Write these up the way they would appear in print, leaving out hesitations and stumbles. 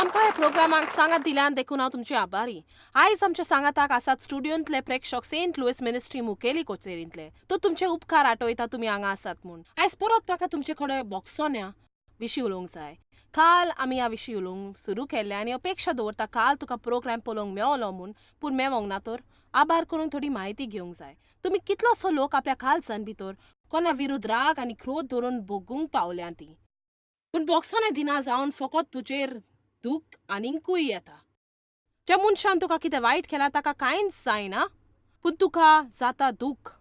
आमकां हे प्रोग्रामाक सांगात दिल्यान देखून हांव तुमची आभारी. आयज आमच्या सांगाताक आसात स्टुडियोंतले प्रेक्षक सेंट लुईस मिनिस्ट्री मुखेली कोचेरींतले. तो तुमचे उपकार आठवयता तुमी हांगा आसात म्हूण. आयज परत म्हाका तुमचे कडेन बॉक्सोन्या विशीं उलोवंक जाय. काल आमी ह्या विशीं उलोवंक सुरू केल्लें आनी अपेक्षा दवरता काल तुका प्रोग्राम पळोवंक मेळलो म्हूण, पूण मेळोंक ना तर आभार करून थोडी म्हायती घेवंक जाय. तुमी कितलोसो लोक आपल्या कालचान भितर कोणा विरुद्ध राग आनी क्रोध धरून भोगूंक पावल्यां ती. पूण बॉक्सोने दिना जावन फकत तुजेर दूख आनिकूय येता. ज्या मनशान तुका कितें वायट केलां ताका कांयच जायना, पूण तुका जाता दूख.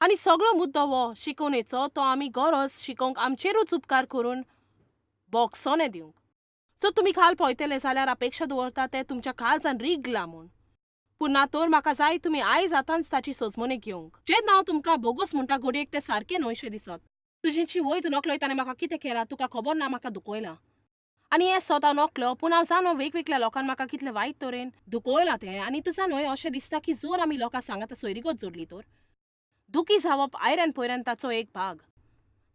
आनी सगळो मुद्दो हो शिकोवणेचो तो आमी गरज शिकोवंक आमचेरूच उपकार करून बॉक्सोने दिवंक. सो तुमी काल पळयतले जाल्यार अपेक्षा दवरता ते तुमच्या काळजान रिगला म्हूण. पूण ना तर म्हाका जाय तुमी आयज आतांच ताची सोजमणी घेवंक. जेन्ना हांव तुमकां बोगस म्हणटा घडयेक ते सारके न्हयशे दिसत. तुजीची वय तूं नकळो ताणें म्हाका कितें केलां तुका खबर ना म्हाका दुखयलां. आनी हें स्वता नकलो पूण हांव जाणो वेगवेगळ्या लोकांक म्हाका कितलें वायट तरेन दुखयलां तें आनी तूं जाणय अशें दिसता की जोर आमी लोकांक सांगात सोयरीगत जोडली तर. दुखी जावप आयऱ्यान पयऱ्यान ताचो एक भाग.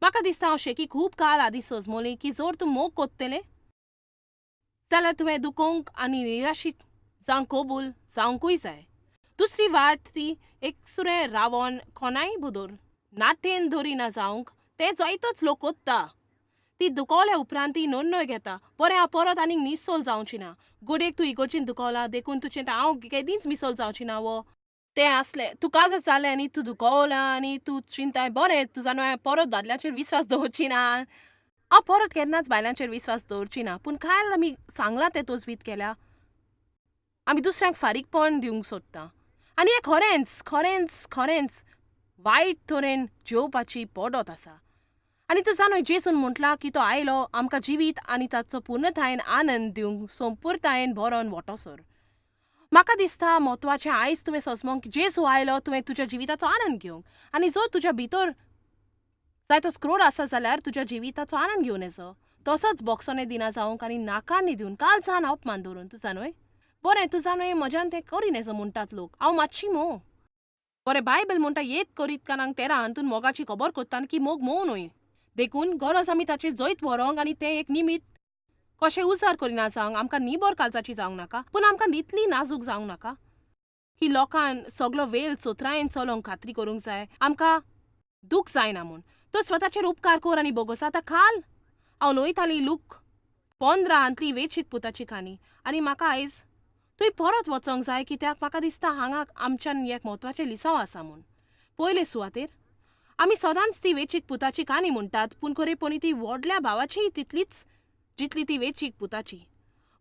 म्हाका दिसता हांव शेकी खूब काल आदीं सोजमली की जोर तूं मोग कोत्तलें जाल्यार तुवें दुखोवंक आनी निराशीत जावंक कबूल जावंकूय जाय. दुसरी वाट ती एकसुरें रावोन कोणाय भितर नाटेन धरिना जावंक ते जायतोच लोक कोत्ता. ती दुखवल्या उपरांत ती निर्णय घेता बरें हांव परत आनीक मिसोल जावची ना. घडयेक तूं इगर्जीन दुखवलां देखून तुजें हांव केदींच मिसोल जावची ना वो तें आसलें. तूं काजार जालें आनी तूं दुखवलां आनी तूं चिंताय बरें तूं जाणो हांवें परत दादल्याचेर विस्वास दवरची ना. हांव परत केन्नाच बायलांचेर विस्वास दवरची ना. पूण काल आमी सांगलां तें तोजवीत केल्या आमी दुसऱ्यांक फारीकपण दिवंक सोदता. आनी हें खरेंच खरेंच खरेंच वायट तरेन जेवपाची पडत आसा. आनी तूं जाणय जेजून म्हटलां की तो आयलो आमकां जिवीत आनी ताचो पूर्णतायेन आनंद दिवंक संपूर्णतायेन भरोन वटोसर. म्हाका दिसता म्हत्वाचें आयज तुवें समजूंक जेजू आयलो तुवें तुज्या जिविताचो आनंद घेवंक. आनी जर तुज्या भितर जाय तो क्रोध आसा जाल्यार तुज्या जिविताचो आनंद घेवन येचो. तसोच बॉक्सोने दिना जावंक आनी नाकारणी दिवन कालचान अपमान धरून तूं जाणय बरें तूं जाणय म्हज्यान तें करीन येजो म्हणटात लोक. हांव मातशी मोव. बरें बायबल म्हणटा येत करीत कानांक तेरा हातून मोगाची खबर करता की मोग मोव न्हय. देखून गरज आमी ताचेर जैत व्हरोंक आनी तें एक निमित कशें उजार करिना जावंक आमकां निबर कालचाची जावंक नाका पूण आमकां इतली नाजूक जावंक नाका की लोकांन सगळो वेळ चोत्रायेन चलोवंक खात्री करूंक जाय आमकां दूख जायना म्हूण. तो स्वताचेर उपकार कर आनी बोगस. आतां काल हांव लयताली लूक 15 वेंचीक पुताची काणी आनी म्हाका आयज थंय परत वचोंक जाय कित्याक म्हाका दिसता हांगा आमच्यान एक म्हत्वाचें लिसांव आसा म्हूण. पयले सुवातेर आमी सदांच ती वेंचीक पुताची काणी म्हणटात पूण खरेपणी ती व्हडल्या भावाचीय तितलीच जितली ती वेंचीक पुताची.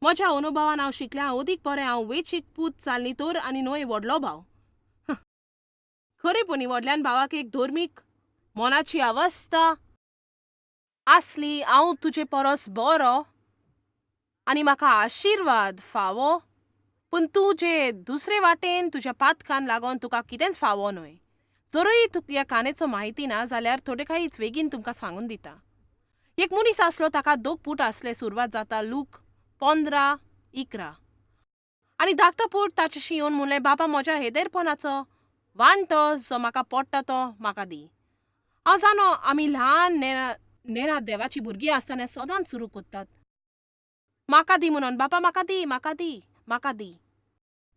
म्हज्या अनुभवान हांव शिकल्यां अदीक बरें हांव वेंचीक पूत जाल्ली तर आनी न्हय व्हडलो भाव. खरेपणी व्हडल्यान भावाक एक धर्मीक मनाची अवस्था आसली हांव तुजे परस बरो आनी म्हाका आशिर्वाद फावो पूण तूं जे दुसरे वाटेन तुज्या पातकान लागोन तुका कितेंच फावो न्हय. जरूय तुका ह्या काणयेचो म्हायती ना जाल्यार थोडे कांयच बेगीन तुमकां सांगून दिता. एक मनीस आसलो ताका 2 पूत आसले. सुरवात जाता लूक 15:11 आनी धाकटो पूत ताचेशी येवन म्हणलें बाबा म्हज्या हेदेरपणाचो वांटो जो म्हाका पडटा तो म्हाका दी. हांव जाणो आमी ल्हान नेणार देवाची भुरगीं आसतना सदांच सुरू करतात म्हाका दी म्हणून बाबा म्हाका दी म्हाका दी म्हाका दी.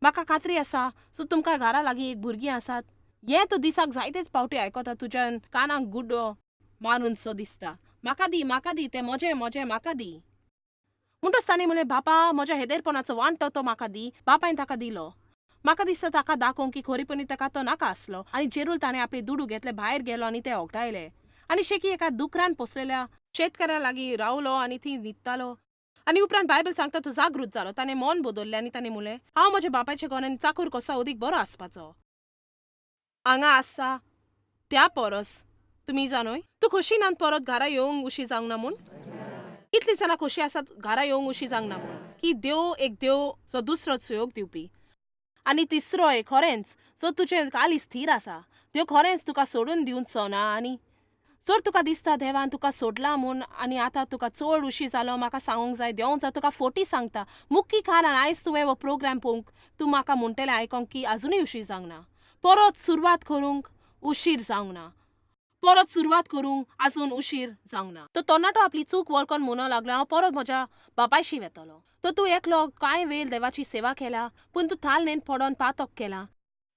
म्हाका खात्री आसा सो तुमकां घरा लागीं एक भुरगीं आसात हें तूं दिसाक जायतेच पावटी आयकता तुज्या कानाक गुड्डो मारून सो दिसता म्हाका दी तें म्हजें म्हजें म्हाका दी. म्हणटच ताणें म्हणलें बाबा म्हज्या हेदेरपणाचो वांटो तो म्हाका दी. बापायन ताका दिलो. म्हाका दिसता ताका दाखोवंक की खरेपणी ताका तो नाका आसलो आनी जेरूल ताणें आपली दुडू घेतले भायर गेलो आनी ते ओगटायले आनी शेकी एका दुकरान पोसलेल्या शेतकाऱ्या लागीं रावलो आनी थंय न्हिदतालो. आनी उपरांत बायबल सांगता तो जागृत जालो. ताणें मन बदल्लें आनी ताणें म्हणलें हांव म्हज्या बापायच्या घरान चाकूर कसो अदीक बरो आसपाचो. हांगा आसा त्या परस तुमी जाणय तूं खोशीनान परत घरा येवंक उशी जावंक ना म्हूण. कितलीं जाणां खोशी आसात घरा येवंक उशी जावंक ना म्हूण की देव एक देव जो दुसरोच योग दिवपी आनी तिसरो एक खरेंच जो तुजें काली स्थिर आसा. देव खरेंच तुका सोडून दिवचो ना आनी जर तुका दिसता देवान तुका सोडलां म्हूण आनी आतां तुका चड उशी जालो म्हाका सांगूंक जाय देंवच तुका फोटी सांगता मुख्य कारण आयज तुवें हो प्रोग्राम पळोवंक तूं म्हाका म्हणटलें आयकोंक की आजुनूय उशीर जावंक ना. परत सुरवात करूंक उशीर जावंक ना. परत सुरवात करूंक आजून उशीर जावंक ना. तो तरणाटो आपली चूक वळखून म्हणूंक लागलो, हांव परत म्हज्या बापायशी वेतलो. तर तूं एकलो कांय वेळ देवाची सेवा केला, पूण तूं थाल नेन पडोन पातक केला.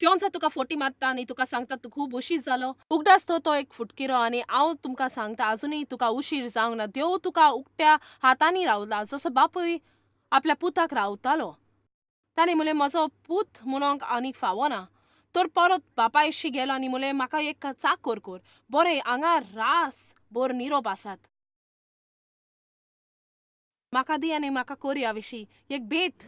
त्योंच तुका फोटी मारता आनी तुका सांगता तूं खूब उशीर जालो. उगडास तो एक फुटकिरो आनी हांव तुमकां सांगता आजुनूय तुका उशीर जावंक ना. देव तुका उक्त्या हातांनी रावला जसो बापूय आपल्या पुताक रावतालो. ताणें म्हणलें म्हजो पूत म्हणूंक आनीक फावो ना. तर परत बापायशी गेलो आनी म्हणलें म्हाका एक चाक कोर. बरें हांगा रास बोर निरोप आसात. म्हाका दी आनी म्हाका कोर ह्या विशीं एक भेट.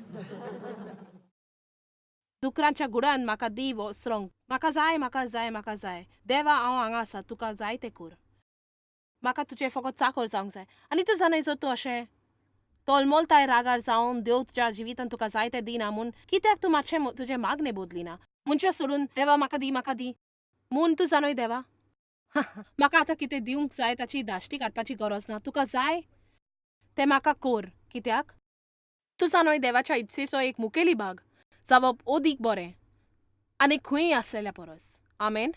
दुकरांच्या गुडान म्हाका दी वसरोंक. म्हाका जाय. देवा हांव हांगा आसा तुका जाय तें कोर. म्हाका तुजें फकत चाकर जावंक जाय. आनी तूं जाणय जर तूं अशें तोलमोलताय रागार जावन देव तुज्या जिवितांत तुका जाय तें दिना म्हूण कित्याक तूं मातशें तुजें मागणें बदलिना. म्हणचे सोडून देवा म्हाका दी म्हूण तूं जाणय देवा म्हाका आतां कितें दिवंक जाय ताची धाश्टी काडपाची गरज ना. तुका जाय तें म्हाका कोर. कित्याक तूं जाणय देवाच्या इत्सेचो एक मुखेली भाग जावप ओदीक बरें आनी खंय आसलेल्या परस. आमेन.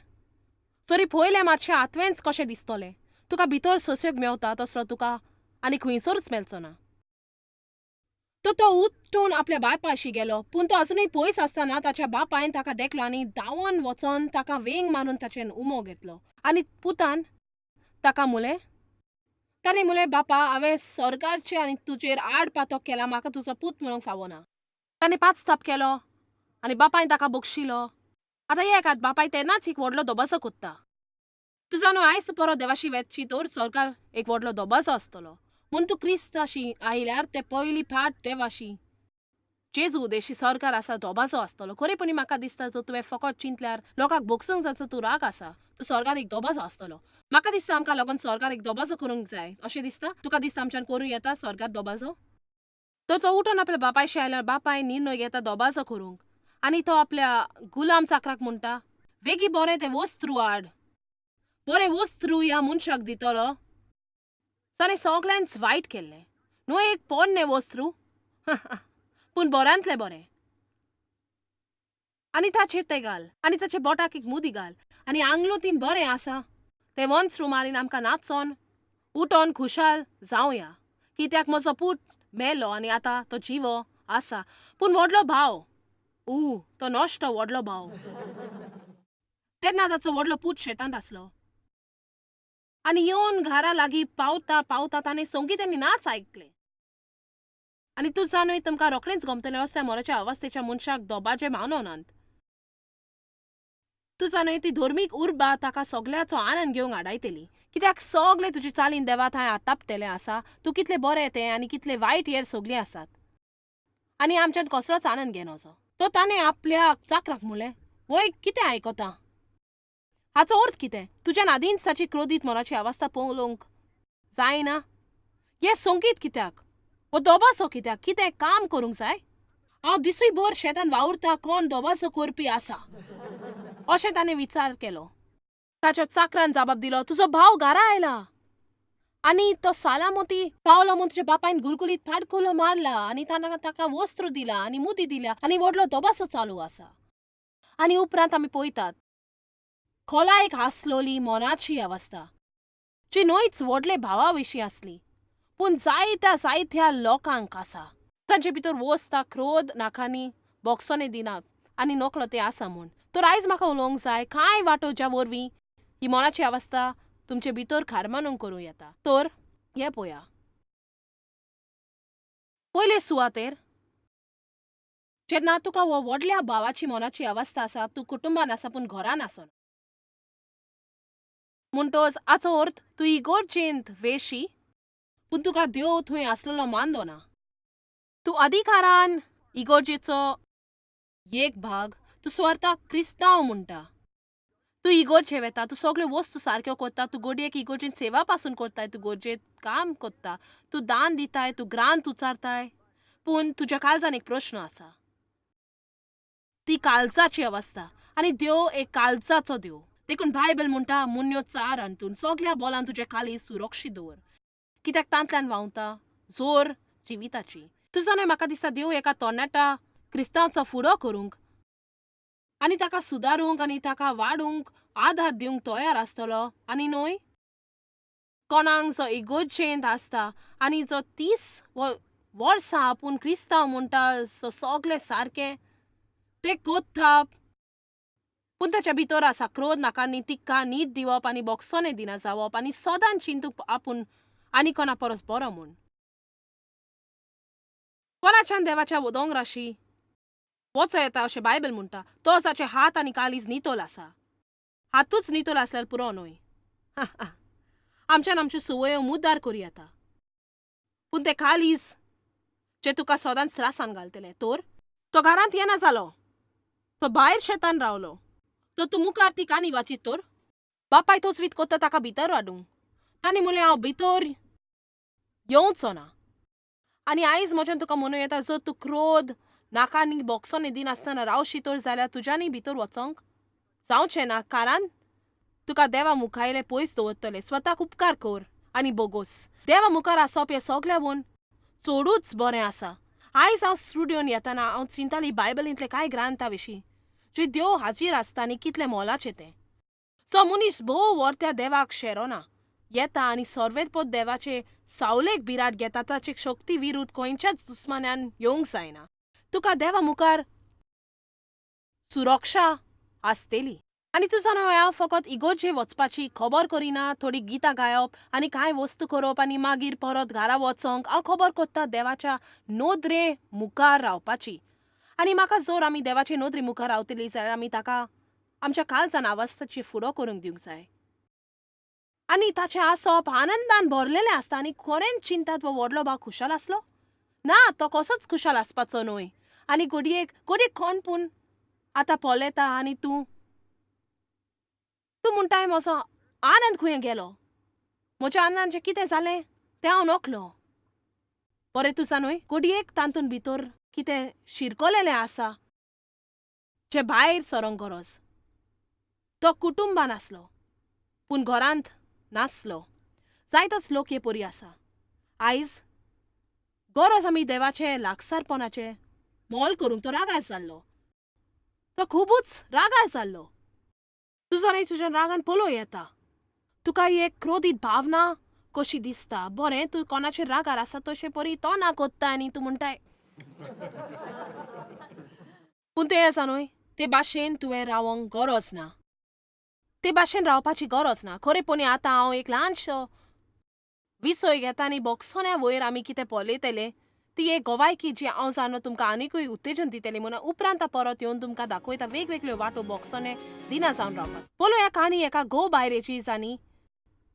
जरी पयलें मातशें आतवेंच कशें दिसतलें, तुका भितर सोसेग मेवता तसलो तुका आनी खंयसरूच मेळचो ना. तो उठून आपल्या बापायशी गेलो, पूण तो आजुनूय पयस आसतना ताच्या बापायन ताका देखलो आनी धांवोन वचोन ताका वेंग मारून ताचेन उमो घेतलो. आनी पुतान ताका ताणें म्हणलें बापा हांवें स्वर्गाचेर आनी तुजेर आड पातक केला, म्हाका तुजो पूत म्हणूंक फावो ना. ताणें पाचताप केलो आनी बापायन ताका बक्षिलो. आतां येकात बापाय तेन्नाच एक व्हडलो दोबाजो कोत्ता. तूं जाणो आयज तूं परत देवाशी वेचशी तर स्वर्गार एक व्हडलो दोबाजो आसतलो. म्हूण तूं क्रिस्ताशी आयल्यार ते पयली फाट देवाशी जेजू उदेशी सरकार आसा दोबाजो आसतलो. खरेपणी म्हाका दिसता जर तुवें फकत चिंतल्यार लोकांक बोगसूंक जाता तूं राग आसा, तूं स्वर्गार एक दोबाजो आसतलो. म्हाका दिसता आमकां लागून स्वर्गार एक दोबाजो करूंक जाय. अशें दिसता तुका दिसता आमच्यान करूं येता स्वर्गार दोबाजो. तर तो उठून आपल्या बापायशी आयल्यार बापाय निर्णय घेता दोबाजो करूंक. आनी तो आपल्या गुलाम चाकराक म्हणटा वेगी बरें तें वस्त्रू हाड. बरें वस्त्रू ह्या मनशाक दितलो. ताणें सगळ्यांच वायट केल्लें. न्हू एक पोन्नें वस्त्रू पूण बऱ्यांतलें बरें. आनी ताचेर तें घाल आनी ताच्या बोटाक एक मुदी घाल आनी आंगलोतीन बरें आसा तें वस्त्रू मारीन आमकां नाचोन उठोन खुशाल जावया. कित्याक म्हजो पूत मेलो आनी आतां तो जिवो आसा, पूण व्हडलो भाव तो नश्ट व्हडलो भाव. तेन्ना ताचो व्हडलो पूत शेतांत आसलो आनी येवन घरा लागीं पावता ताणें संगीत आनी नाच आयकले. आनी तूं जाणय तुमकां रोखडेंच गमतलें असल्या मोराच्या अवस्थेच्या मनशाक दोबाजे मावनोनांत. तूं जाणय ती धर्मीक उर्बा ताका सगळ्याचो आनंद घेवंक आडायतली. कित्याक सगळें तुजी चालीन देवा थंय आटापतलें आसा. तूं कितलें बरें तें आनी कितलें वायट हेर सगळीं आसात आनी आमच्यान कसलोच आनंद घेनोचो. तो ताणें आपल्या चाकराक म्हणलें वय कितें आयकता. हाचो अर्थ कितें. तुज्यान आदींच ताची क्रोधीत मोराची अवस्था पळोवंक जायना. हें संगीत कित्याक वो दोबाजो कित्याक कितें काम करूंक जाय. हांव दिसूय भर शेतान वावुरता कोण दोबाजो करपी आसा अशें ताणें विचार केलो. ताच्या चाकरान जबाब दिलो तुजो भाव घरा आयला आनी तो सालामती पावलो म्हूण तुज्या बापायन गुलगुलीत फाटकुलो मारला आनी ताका वस्त्र दिला आनी मुदी दिल्या आनी व्हडलो दोबाजो चालू आसा. आनी उपरांत आमी पळयतात खोलायक हांसलोली मोनाची अवस्था जी न्हयच व्हडले भावा विशीं आसली पूण जायत्या लोकांक आसा. तांचे भितर वस्ता क्रोध नाकांनी बोगसोने दिनात आनी नकळो ते आसा म्हूण. तर आयज म्हाका उलोवंक जाय कांय वाटो ज्या वरवीं ही मोनाची अवस्था तुमचे भितर खारमानूंक करूं येता. तर हें पळया. पयले सुवातेर जेन्ना तुका हो व्हडल्या भावाची मोनाची अवस्था आसा तूं कुटुंबान आसा पूण घरान आसना. म्हणटोच हाचो अर्थ तूं इगोर्जेंत वेशी पूण तुका देव थंय आसलेलो मानलो ना. तूं अधिकारान इगोर्जेचो एक भाग तूं स्वार्थाक क्रिस्तांव म्हणटा. तूं इगोर्जे वेता तूं सगळ्यो वस्तू सारक्यो कोत्ता. तूं गोडयेक इगोर्जेन सेवा पासून करताय. तूं गोरजेंत काम कोत्ता. तूं दान दिताय. तूं ग्रांत उचारताय. पूण तुज्या काळजान एक प्रश्न आसा. ती काळजाची अवस्था आनी देव एक काळजाचो देव. देखून बायबल म्हणटा मुन्यो चार हांतून सगळ्या बोलान तुजें काळीज सुरक्षीत दवर कित्याक तांतल्यान व्हांवता जोर जिविताची. तूं जाणय म्हाका दिसता देव एका तरणाट्या क्रिस्तांवाचो फुडो करूंक आनी ताका सुदारूंक आनी ताका वाडूंक आधार दिवंक तयार आसतलो आनी न्हय कोणाक जो इगोर्जेंत आसता आनी जो 30 वर्सां आपूण क्रिस्तांव म्हणटा सो सगलें सारकें ते कोत्ता पूण ताच्या भितर आसा क्रोध नाकांनी तिका नीट दिवप आनी बोगसोने दिना जावप आनी सदांच चिंतूक आपूण आनी कोणा परस बरो म्हूण कोणाच्यान देवाच्या दोंगराशी वचो येता अशें बायबल म्हणटा तो ताचे हात आनी कालीज नितोल आसा हातूच नितोल आसल्यार पुरो न्हय आमच्यान आमच्यो सुवयो मुद्दार करूं येता पूण ते कालीज जे तुका सदांच त्रासान घालतले तर तो घरांत येना जालो तो भायर शेतान रावलो तो तूं मुखार ती कानी वाचीत तर बापाय तोच वीत कोत्ता ताका भितर हाडूंक तांणी म्हणलें हांव भितर येवचो ना आनी आयज म्हज्यान तुका म्हणूं येता जर तूं क्रोध नाकांनी बोगसोने दिनासतना रावशी तर जाल्यार तुज्यांनी भितर वचोंक जावचें ना कारण तुका देवा मुखायले पयस दवरतले स्वताक उपकार कर आनी बोगोस देवा मुखार आसप हें सगळ्यावून चडूच बरें आसा आयज हांव स्टुडियोन येताना हांव चिंताली बायबलींतले कांय ग्रंथा विशीं जे देव हाजीर आसता आनी कितले मोलाचे ते सो मनीस भोव व्हर देवाक शेरोना येता आनी सर्वेपद देवाचे सावलेक बिरात घेता ताचे शक्ती विरुद्ध खंयच्याच दुस्मान्यान येवंक जायना तुका देवा मुखार सुरक्षा आसतली आनी तूं जाणा हांव फकत इगोर्जे वचपाची खबर करिना थोडी गितां गायप आनी कांय वस्तू करप आनी मागीर परत घरा वचोंक हांव खबर करता देवाच्या नोदरे मुखार रावपाची आनी म्हाका जर आमी देवाचे नोदरे मुखार रावतली जाल्यार आमी ताका आमच्या काळजान आवाजताची फुडो करूंक दिवंक जाय आनी ताचें आसप आनंदान भरलेलें आसता आनी खरेंच चिंतात वो व्हडलो भाव खुशाल आसलो ना तो कसोच खुशाल आसपाचो न्हय आनी घडयेक कोण पूण आतां पोलेता आनी तूं म्हणटाय म्हजो आनंद खंय गेलो म्हज्या आनंदाचें कितें जालें तें हांव नकलो बरें तुजा न्हय घडयेक तातूंत भितर कितें शिरकोलेलें आसा जे भायर सरोंक गरज तो कुटुंबान आसलो पूण घरांत नासलो जायतोच लोक हे परी आसा आयज गरज आमी देवाचे लागसारपणाचे मोल करूंक तो रागार जाल्लो तो खुबूच रागार जाल्लो तुजो न्हय तुज्या रागान पळोव येता तुका ही एक क्रोधीत भावना कशी दिसता बरें तूं कोणाचेर रागार आसा तशें परी तो ना कोत्ता आनी तूं म्हणटाय पूण तें आसा न्हय ते भाशेन तुवें रावंक गरज ना ते भाशेन रावपाची गरज ना खरेपणी आतां हांव एक ल्हानसो विसय घेता आनी बोगसोन्या वयर आमी कितें पळयतले ती एक गोवायकी जी हांव जाणो तुमकां आनिकूय उत्तेजन दितली म्हणून उपरांत परत येवन तुमकां दाखयता वेगवेगळ्यो वाटो बोगसोने दिना जावन रावपाक पळोवया ह्या काणी एका घोव बायलेची जाणी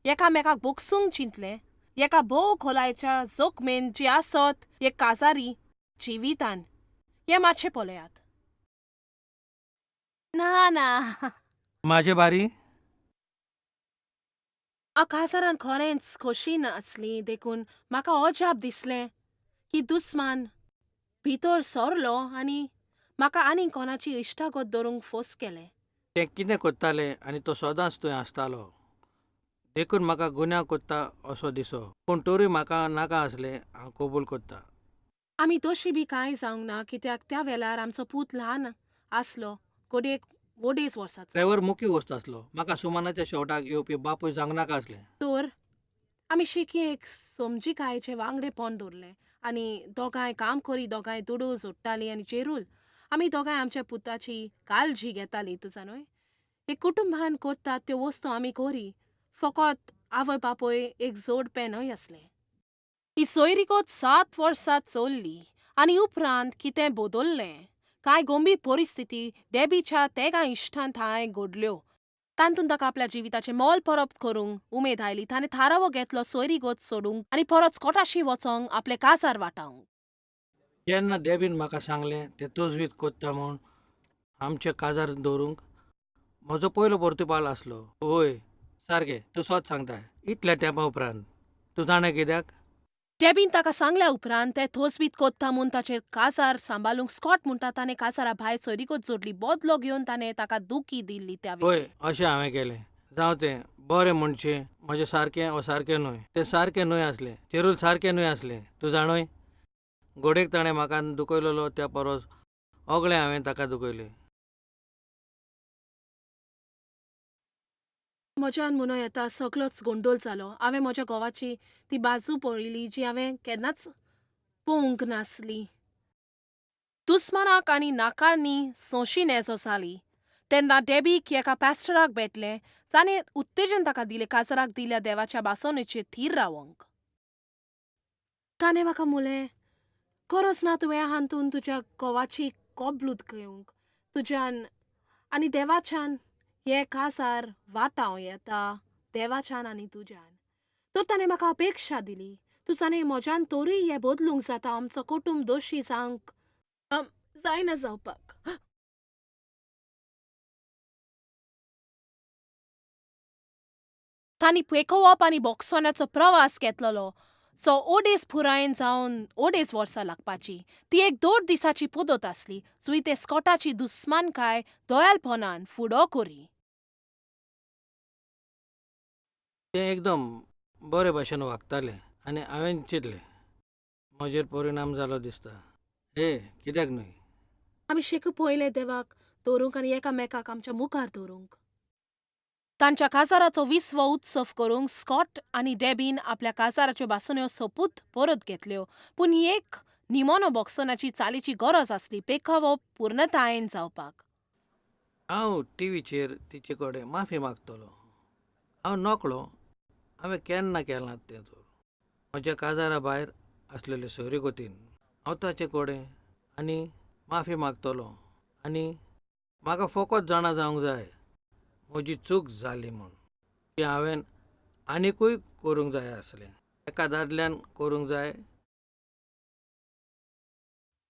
एकामेकाक बोगसूंक चिंतले एका भोव खोलायच्या जोखमेन जी आसत एक काजारी जिवितान हे मातशें पळयात ना माझे बारी काजारान खरेंच खोशी नासली देखून म्हाका अजाप दिसलें की दुस्मान भितर सरलो आनी म्हाका आनी कोणाची इश्टागत धरूंक फोस केले ते कितें कोत्ताले आनी तो सदांच थंय आसतालो देखून म्हाका गुन्यांव कोत्ता असो दिसो पूण तोरी म्हाका नाका आसलें हांव कबूल कोत्ता आमी तशी बी कांय जावंक ना कित्याक त्या वेळार आमचो पूत ल्हान आसलो घडयेक 2.5 वर्साचो ड्रायव्हर मुख्य वस्त आसलो म्हाका सुमानाच्या शेवटाक येवपी बापूय जावंक नाका आसलें तर आमी शिकेक समजिकायेचे वांगडेपण दवरले आनी दोगांय काम करी दोगांय दुडू जोडटालीं आनी चेरूल आमी दोगांय आमच्या पुताची काळजी घेतालीं तुजा न्हय एक कुटुंबान करतात त्यो वस्तू आमी करी फकत आवय बापूय एक जोडपें न्हय आसलें ही सोयरीकोत 7 वर्सां चलली आनी उपरांत कितें बदललें कांय गंभीर परिस्थिती डेबीच्या तेगा इश्टान थंय घडल्यो तातूंत ताका आपल्या जिविताचें मोल परत करूंक उमेद आयली ताणें थारावो घेतलो सोयरीगोत सोडूंक आनी परत स्कॉटाशी वचोंक आपले काजार वाटावंक जेन्ना देबीन म्हाका सांगलें तें तोजवीत कोत्ता म्हूण आमचे काजार दवरूंक म्हजो पयलो पोर्तुपाल आसलो वय सारकें तूं सोच सांगता इतल्या तेंपा उपरांत तूं जाणा कित्याक डेबीन ताका सांगल्या उपरांत ते थोसबीत कोत्ता म्हूण ताचेर काजार सांबाळूंक स्कॉट म्हणटा ताणें काजारा भायर सोयरीगोत जोडली बदलो घेवन ताणें ताका दुखी दिल्ली त्या वय अशें हांवें केलें जावं तें बरें म्हणचें म्हजें सारकें वा सारकें न्हय तें सारकें न्हय आसलें चेरूल सारकें न्हय आसलें तूं जाणय घोडेक ताणें म्हाका दुखयलेलो त्या परस ओगळें हांवें ताका दुखयलें म्हज्यान म्हणून येता सगळोच गोंडोल जालो. हांवें म्हज्या घोवाची ती बाजू पळयली जी हांवें केन्नाच पळोवंक नासली. दुस्मानाक आनी नाकारणी सोंशी नेजो जाली तेन्ना डेबीक एका पॅस्टराक भेटलें. ताणें उत्तेजन ताका दिलें काजाराक दिल्ल्या देवाच्या बासणेचेर थीर रावंक. ताणें म्हाका म्हणलें, गरज ना तुवें हातून तुज्या घोवाची कोबलूत घेवंक तुज्यान आनी देवाच्यान हे काजार वाटाव येता देवाच्यान आनी तुज्यान. तर ताणें म्हाका अपेक्षा दिली, तुज्यान म्हज्यान तोरूय हें बदलूंक जाता आमचो कुटूंब दोशी जावंक जायना जावपाक. तांणी पेकोवप आनी बोगसोनाचो प्रवास घेतलोलो. सो ओडेस पुरायन जावन ओडेस वर्सां लागपाची. ती एक 2 दिसाची पद्दत आसली. जुंय ते स्कॉटाची दुस्मानकाय दोयालपणान फुडो करी. ते एकदम बरे भाशेन वागताले आनी हांवें चिंतलें म्हजेर परिणाम जालो दिसता. कित्याक न्हय. आमी शेक पयले देवाक दवरूंक आनी एकामेकाक आमच्या मुखार दवरूंक. तांच्या काजाराचो 20वो उत्सव करूंक स्कॉट आनी डेबीन आपल्या काजाराच्यो बासण्यो सोपूत परत घेतल्यो. पूण एक निमोनो बॉक्सनाची चालीची गरज आसली पेकावप पूर्णतायेन जावपाक. हांव टीव्हीचेर तिचे कडेन माफी मागतलों. हांव नकळो. हांवें केन्ना केलां तें तर. म्हज्या काजारा भायर आसलेले सोयरीकोतीन हांव ताचे कडेन आनी माफी मागतलों आनी म्हाका फकत जाणा जावंक जाय म्हजी चूक जाली म्हूण. ती हांवें आनिकूय करूंक जाय आसलें. एका दादल्यान करूंक जाय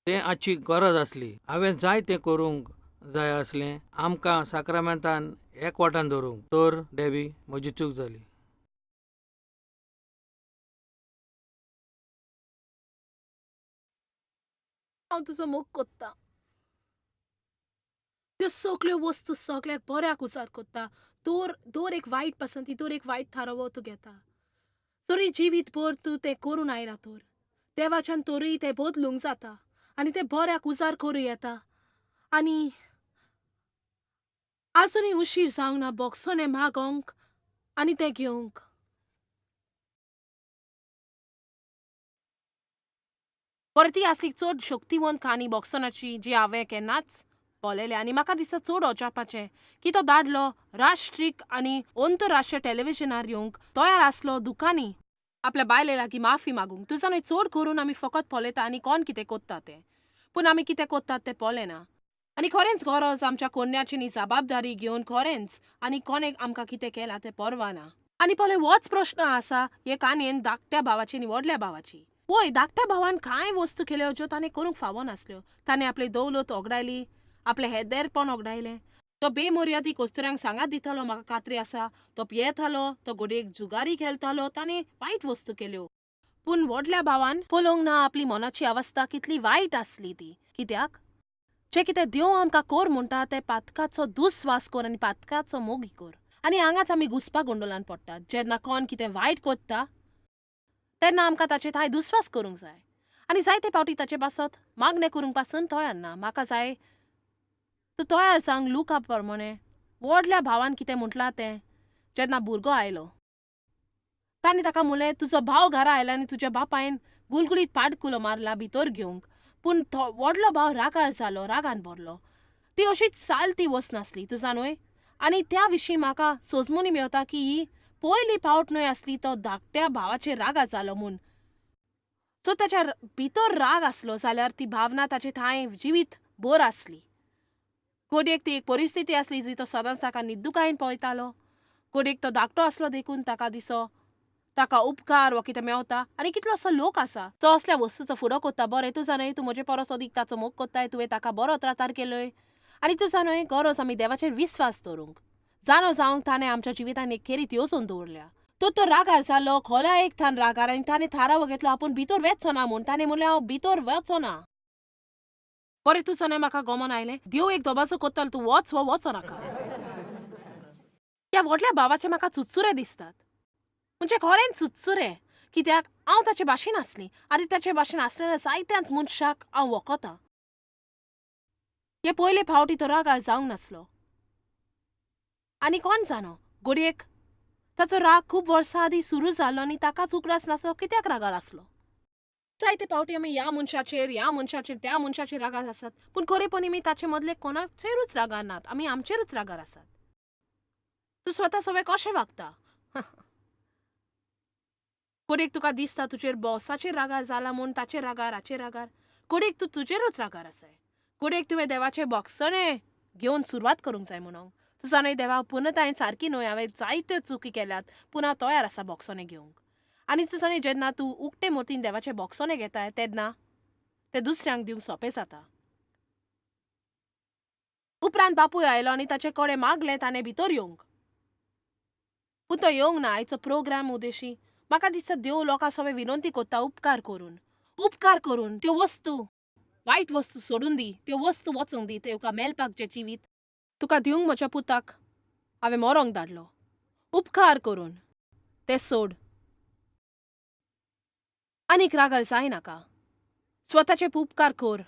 तें आजची गरज आसली. हांवें जाय तें करूंक जाय आसलें आमकां साक्रामेंतान एकवटान दवरूंक. तर डेबी म्हजी चूक जाली. हांव तुजो मोग कोत्ता. त्यो सगल्यो वस्तू सगळ्याक बऱ्याक उजार कोत्ता. दर एक वायट पसंती दर एक वायट थारावो तूं घेता. तरी जिवीतभर तूं तें करून आयला तर देवाच्यान तोरूय तें बदलूंक जाता आनी तें बऱ्याक उजार करूं येता. आनी आजुनूय उशीर जावंक ना बोगसोने मागोंक आनी तें घेवंक. परती आसली चड शक्तिवंत काणी बॉक्सनाची जी हांवें केन्नाच पळयल्या आनी म्हाका दिसता चड अजापाचें की तो दादलो राष्ट्रीय आनी अंतरराष्ट्रीय टेलिव्हिजनार येवंक तयार आसलो दुकानी आपल्या बायले लागीं माफी मागूंक. तुज्यान चड करून आमी फकत पळयता आनी कोण कितें कोत्ता तें. पूण आमी कितें कोत्तात तें पळयना. आनी खरेंच गरज आमच्या कोन्याची न्ही जबाबदारी घेवन खरेंच आनी कोणें आमकां कितें केलां तें परवा ना. आनी पळय होच प्रश्न आसा हे काणयेन धाकट्या भावाची आनी व्हडल्या भावाची. वय धाकट्या भावान कांय वस्तू केल्यो ज्यो ताणें करूंक फावो नासल्यो. ताणें आपली दौलत ओगडायली, आपलें हेदेरपण ओगडायलें. तो बेमर्यादीक वस्तुऱ्यांक सांगात दितालो म्हाका खात्री आसा. तो पियेतालो, तो घडयेक जुगारी खेळटालो, ताणें वायट वस्तू केल्यो. पूण व्हडल्या भावान पळोवंक ना आपली मनाची अवस्था कितली वायट आसली ती. कित्याक जें कितें देव आमकां कर म्हणटा तें पातकाचो दुस्वास कर आनी पातकाचो मोगी कर. आनी हांगाच आमी घुसपा गोंडोलान पडटात. जेन्ना कोण कितें वायट कोत्ता तेन्ना आमकां ताचे थाय दुस्वास करूंक जाय. आनी जायते फावटी ताचे पासत मागणें करूंक पासून तयार ना. म्हाका जाय तूं तयार जावंक लुका प्रमाणें व्हडल्या भावान कितें म्हटलां तें. जेन्ना भुरगो आयलो ताणें ताका म्हणलें तुजो भाव घरा आयला आनी तुज्या बापायन गुलगुलीत पाडकुलो मारला भितर घेवंक. पूण तो व्हडलो भाव रागार जालो, रागान भरलो. ती अशीच चालती वचनासली तुजा न्हय. आनी त्या विशीं म्हाका सोजमोनी मेवता की ही पयली फावट न्हय आसली तो धाकट्या भावाचेर रागा जालो म्हूण. सो ताच्या भितर राग आसलो जाल्यार ती भावना ताचे थाय जिवीत भर आसली. घडयेक ती एक परिस्थिती आसली जंय तो सदांच ताका निद्दुकायेन पळयतालो. घडयेक तो धाकटो आसलो देखून ताका दिसो ताका उपकार वा कितें मेवता. आनी कितलोसो लोक आसा तो असल्या वस्तूचो फुडो कोत्ता. बरें तुजा न्हय तूं म्हजे परस अदीक ताचो मोग कोत्ताय तुवें ताका बरो त्रातार केलोय. आनी तुजा न्हय गरज आमी देवाचेर विस्वास दवरूंक. जाणो जावंक ताणें आमच्या जिवितान एक खेरीत येवजण दवरल्या. तो रागार जालो खोल्या एक थान रागार आनी ताणें थारावो घेतलो आपूण भितर वेचचो ना म्हूण. ताणें म्हणलें हांव भितर वचो ना. बरें तुजो न्हय म्हाका गमन आयलें. देव एक दोबाजो कोत्तालो तूं वच वा वचो नाका. ह्या व्हडल्या भावाचे म्हाका चुचुरे दिसतात. म्हणजे खरेंच चुचुरे. कित्याक हांव ताचे भाशेन आसलीं आनी ताचे भाशेन आसलेल्या जायत्याच मनशाक हांव वखतां. हे पयले फावटी तो रागार जावंक नासलो. आनी कोण जाणो घडयेक ताचो राग खूब वर्सां आदी सुरू जालो आनी ताकाच उगडास नासलो कित्याक रागार आसलो. जायते फावटी आमी ह्या मनशाचेर त्या मनशाचेर रागार आसात, पूण खरेपणी आमी ताचे मदले कोणाचेरूच रागार नात, आमी आमचेरूच रागार आसात. तूं स्वता सगळे कशें वागता? कोडेक तुका दिसता तुजेर बॉसाचेर रागार जाला म्हूण ताचेर रागार, हाचेर रागार. कोडेक तूं तुजेरूच रागार आसाय. कोडेक तुवें देवाचे बॉक्सणे घेवन सुरवात करूंक जाय म्हणून. तूं जाणय देवा पुर्णतायेन सारकी न्हय, हांवें जायत्यो चुकी केल्यात, पूण हांव तयार आसा बॉक्सोने घेवंक. आनी तूं जाणय जेन्ना तूं उक्ते मोतीन देवाचे बॉक्सोने घेताय तेन्ना ते दुसऱ्यांक दिवंक सोंपें जाता. उपरांत बापूय आयलो आनी ताचे कडेन मागलें ताणें भितर येवंक. पूण तो येवंक ना. आयचो प्रोग्राम उदेशी. म्हाका दिसता देव लोकां सगळे विनंती कोत्ता उपकार करून त्यो वस्तू, वायट वस्तू सोडून दी, त्यो वस्तू वचूंक दी, तुका मेलपाक जे जिवीत तुका दिवंक म्हज्या पुताक हांवें मरोंक धाडलो. उपकार करून तें सोड. आनीक रागार जायनाका. स्वताचे उपकार कर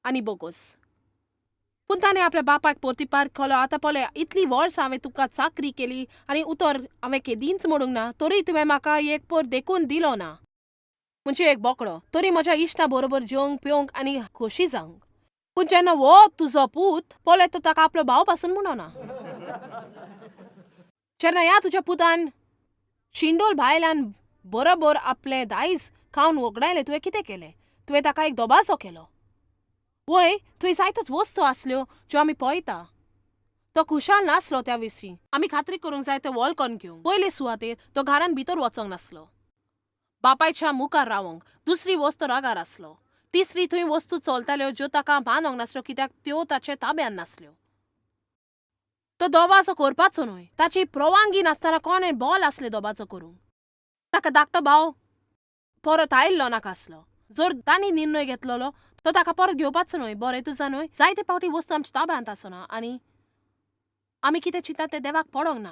आनी बोगोस. पूण ताणें आपल्या बापायक परतीपार केलो. आतां पळय, इतली वर्सां हांवें तुका चाकरी केली आनी उतर हांवें केदींच म्हणूंक ना, तरी तुवें म्हाका एक पर देखून दिलो ना. म्हणजे एक बोकडो तरी म्हज्या इश्टां बरोबर जेवंक पेवंक आनी खोशी जावंक. पूण जेन्ना हो तुजो पूत पळय, तो ताका आपलो भाव पासून म्हणना. जेन्ना ह्या तुज्या पुतान शिंडोल भायल्यान बरोबर आपलें दायज खावन वगडायलें, तुवें कितें केलें? तुवें ताका एक दोबाजो केलो. वय थंय जायत्योच वस्तू आसल्यो ज्यो आमी पळयता. तो खुशाल नासलो त्या विशीं. आमी खात्री करूंक जाय तो वळखोन घेवंक. पयले सुवातेर तो घरान भितर वचोंक नासलो. बापायच्या मुखार रावंक. दुसरी वस्त रागार आसलो. तिसरी थंय वस्तू चलताल्यो ज्यो ताका मानोंक नासल्यो कित्याक त्यो ताचे ताब्यान नासल्यो. तो दोबाजो करपाचो न्हय. ताची परवानगी नासतना कोणें बॉल आसलें दोबाजो करूंक. ताका धाकटो भाव परत आयिल्लो नाका आसलो. जर तांणी निर्णय घेतलोलो तो ताका परत घेवपाचो न्हय. बरें तुजा न्हय, जायते फावटी वस्तू आमच्या ताब्यांत आसना आनी आमी कितें चिंतात तें देवाक पडोंक ना.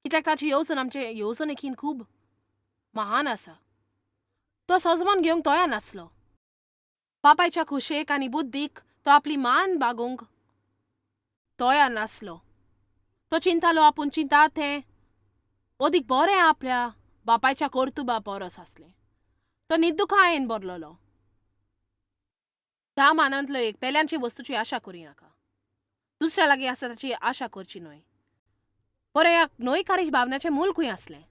कित्याक ताची येवजण आमचे येवजणेकीन खूब महान आसा. तो सजमोन घेवंक तयार नासलो. बापायच्या खुशेक आनी बुद्धीक तो आपली मान बागोवंक तयार नासलो. तो चिंतालो आपूण चिंता तें अदीक बरें आपल्या बापायच्या कर्तुबा परस आसलें. तो निद्दुखायेन भरलोलो. ह्या मानांतलो एक पेल्यांची वस्तूची आशा करिनाका. दुसऱ्या लागीं आसा ताची आशा करची न्हय. बरें, ह्या न्हयकारीश भावनाचें मूल खंय आसलें?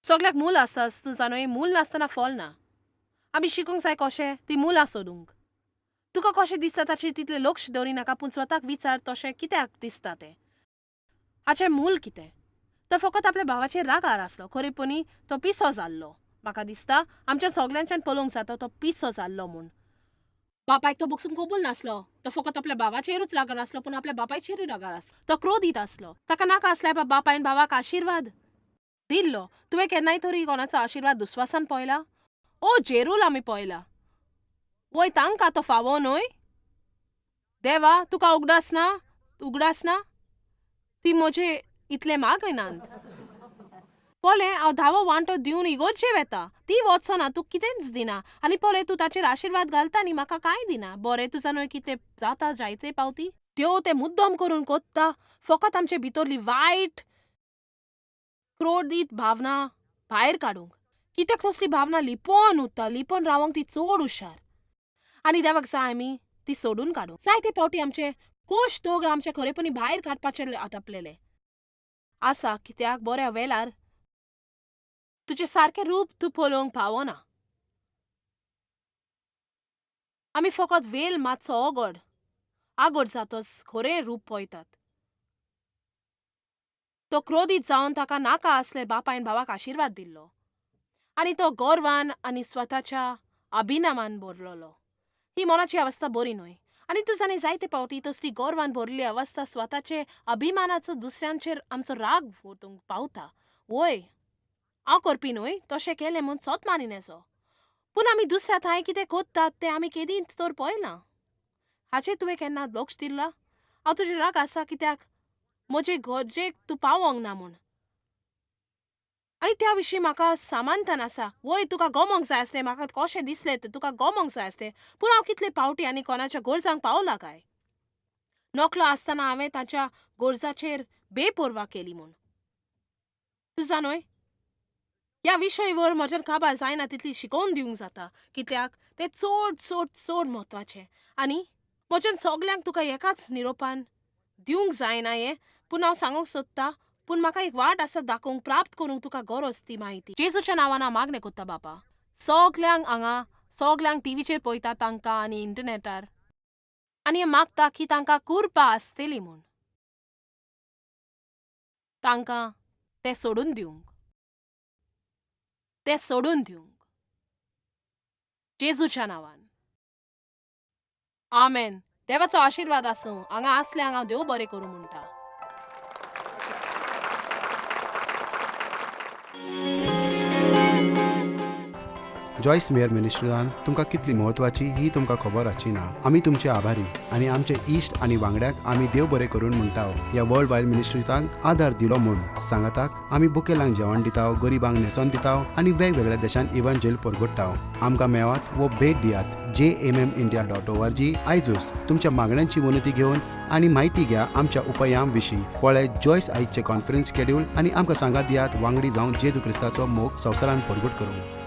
सगळ्याक मूल आसताच, तूं जाणय, मूल नासतना फळ ना. आमी शिकूंक जाय कशें ती मुलां सोदूंक. तुका कशें दिसता ताचेर तितलें लक्ष दवरिनाका, पूण स्वताक विचार तशें कित्याक दिसता तें. हाचें मूल कितें? तो फकत आपल्या भावाचेर रागार आसलो. खरेपणी तो पिसो जाल्लो. म्हाका दिसता आमच्या सगल्यांच्यान पळोवंक जाता तो पिसो जाल्लो म्हूण. बापायक तो बसून कबूल नासलो. तो फकत आपल्या भावाचेरूच रागार आसलो, पूण आपल्या बापायचेरूय रागार आसलो. तो क्रोधीत आसलो. ताका नाका आसल्या बापायन भावाक आशिर्वाद दिल्लो. तुवें केन्नाय तरी कोणाचो आशिर्वाद दुस्वासान पळयला? ओ जेरूल आमी पळयला. वय तांकां तो फावो न्हय? देवा तुका उगडास ना? ती म्हजे इतले मागयनांत. पळय, हांव धावो वांटो दिवन इगोर्जेर वेता. ती वचना, तूं कितेंच दिना. आनी पळय तूं ताचेर आशिर्वाद घालता आनी म्हाका कांय दिना. बरें तुजा न्हय कितें जाता जायते पावती? देव तें मुद्दम करून कोत्ता फकत आमचे भितरली वायट क्रोधीत भावना भायर काडूंक. कित्याक तसली भावना लिपोवन उरता. लिपोवन रावंक ती चड हुशार. आनी देवाक जाय आमी ती सोडून काडूंक. जायते फावटी आमचे कोश दोग आमचे खरेपणी भायर काडपाचेर आटापलेले आसा. कित्याक बऱ्या वेळार तुजें सारकें रूप तूं पळोवंक पावना. आमी फकत वेल मातसो आगोड जातोच खरें रूप पळयतात. तो क्रोधीत जावन ताका नाका आसले बापायन भावाक आशिर्वाद दिल्लो आनी तो गर्वान आनी स्वताच्या अभिमानान भरलोलो. ही मनाची अवस्था बरी न्हय. आनी तूं जाणय जायते फावटी तसली गर्वान भरिल्ली अवस्था स्वताचे अभिमानाचो दुसऱ्यांचेर आमचो राग वतूंक पावता. वय हांव करपी न्हय, तशें केलें म्हूण सोत मानिनेचो. पूण आमी दुसऱ्या थंय कितें कोत्तात तें आमी केदींच तर पळयलां. हाचेर तुवें केन्ना लक्ष दिलां? हांव तुजेर राग आसा कित्याक म्हजे गरजेक तूं पावोंक ना म्हूण. आनी त्या विशीं म्हाका समाधान आसा. वय तुका गमोंक जाय आसलें, म्हाका कशें दिसलें तें तुका गमोंक जाय आसलें, पूण हांव कितले फावटी आनी कोणाच्या गरजांक पावलां काय? नकलो आसतना हांवें ताच्या गरजाचेर बेपर्वा केली म्हूण. तुझा न्हय ह्या विशयावर म्हज्यान काबार जायना तितली शिकोवन दिवंक जाता कित्याक तें चड चड चड म्हत्वाचें आनी म्हज्यान सगल्यांक तुका एकाच निरोपान दिवंक जायना हें पूण हांव सांगूंक सोदतां पूण म्हाका एक वाट आसा दाखोवंक प्राप्त करूंक तुका गरज ती म्हायती जेजूच्या नांवान हांव मागणें कोत्ता बापा सगल्यांक हांगा सगल्यांक टीव्हीचेर पळयता तांकां आनी इंटरनेटार आनी हें मागता की तांकां कुरपा आसतली म्हूण तांकां तें सोडून दिवंक जेजूच्या नांवान आमेन देवाचो आशिर्वाद आसूं हांगा आसल्यांक हांव देव बरें करूं म्हणटा जॉयस मेयर मिनिस्ट्रीन तुमकां कितली म्हत्वाची ही तुमकां खबर आसची ना आमी तुमचे आभारी आनी आमचे इश्ट आनी वांगड्याक आमी देव बरें करून म्हणटाव ह्या वर्ल्ड वायड मिनिस्ट्रीतांक आदार दिलो म्हूण सांगाताक आमी बुकेलांक जेवण दिताव गरिबांक न्हेसोन दिताव आनी वेगवेगळ्या देशांत इव्हँजल परगटाव आमकां मेळात वो भेट दियात jmmindia.org आयजूच तुमच्या मागण्यांची उन्नती घेवन आनी म्हायती घ्या आमच्या उपायां विशीं पळय जॉयस आयजचे कॉन्फरन्स शेड्यूल आनी आमकां सांगात दियात वांगडी जावन जेजू क्रिस्ताचो मोग संवसारान परगट करूंक